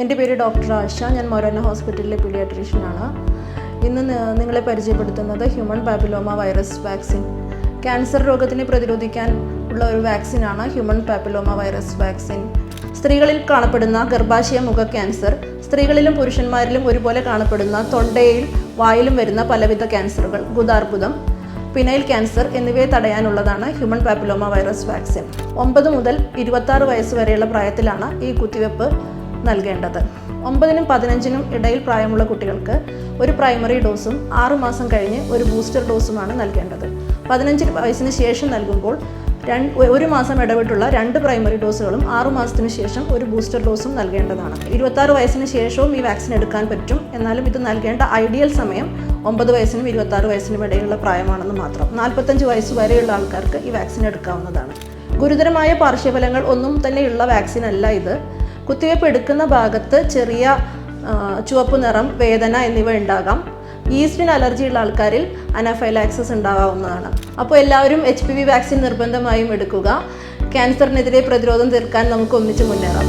എൻ്റെ പേര് ഡോക്ടർ ആശ. ഞാൻ മൊറോന ഹോസ്പിറ്റലിലെ പീഡിയാട്രീഷ്യനാണ്. ഇന്ന് നിങ്ങളെ പരിചയപ്പെടുത്തുന്നത് human papilloma virus vaccine. Cancer രോഗത്തിനെ പ്രതിരോധിക്കാൻ ഉള്ള ഒരു വാക്സിനാണ് ഹ്യൂമൻ പാപ്പിലോമ വൈറസ് വാക്സിൻ. സ്ത്രീകളിൽ കാണപ്പെടുന്ന ഗർഭാശയ മുഖ ക്യാൻസർ, സ്ത്രീകളിലും പുരുഷന്മാരിലും ഒരുപോലെ കാണപ്പെടുന്ന തൊണ്ടയിൽ വായിലും വരുന്ന പലവിധ ക്യാൻസറുകൾ, ഗുദാർബുദം, പിനൈൽ ക്യാൻസർ എന്നിവയെ തടയാനുള്ളതാണ് ഹ്യൂമൻ പാപ്പിലോമ വൈറസ് വാക്സിൻ. 9 മുതൽ 26 വയസ്സ് വരെയുള്ള പ്രായത്തിലാണ് ഈ കുത്തിവെപ്പ് നൽകേണ്ടത്. 9നും 15നും ഇടയിൽ പ്രായമുള്ള കുട്ടികൾക്ക് ഒരു പ്രൈമറി ഡോസും 6 മാസം കഴിഞ്ഞ് ഒരു ബൂസ്റ്റർ ഡോസുമാണ് നൽകേണ്ടത്. 15 വയസ്സിന് ശേഷം നൽകുമ്പോൾ 1 മാസം ഇടവിട്ടുള്ള 2 പ്രൈമറി ഡോസുകളും 6 മാസത്തിന് ശേഷം ഒരു ബൂസ്റ്റർ ഡോസും നൽകേണ്ടതാണ്. 26 വയസ്സിന് ശേഷവും ഈ വാക്സിൻ എടുക്കാൻ പറ്റും. എന്നാലും ഇത് നൽകേണ്ട ഐഡിയൽ സമയം 9 വയസ്സിനും 26 വയസ്സിനും ഇടയിലുള്ള പ്രായമാണെന്ന് മാത്രം. 45 വയസ്സ് വരെയുള്ള ആൾക്കാർക്ക് ഈ വാക്സിൻ എടുക്കാവുന്നതാണ്. ഗുരുതരമായ പാർശ്വഫലങ്ങൾ ഒന്നും തന്നെയുള്ള വാക്സിൻ അല്ല ഇത്. കുത്തിവയ്പ്പ് എടുക്കുന്ന ഭാഗത്ത് ചെറിയ ചുവപ്പ് നിറം, വേദന എന്നിവ ഉണ്ടാകാം. ഈസ്റ്റിന് അലർജിയുള്ള ആൾക്കാരിൽ അനാഫൈലാക്സിസ് ഉണ്ടാകാവുന്നതാണ്. അപ്പോൾ എല്ലാവരും HPV വാക്സിൻ നിർബന്ധമായും എടുക്കുക. ക്യാൻസറിനെതിരെ പ്രതിരോധം തീർക്കാൻ നമുക്ക് ഒന്നിച്ച് മുന്നേറാം.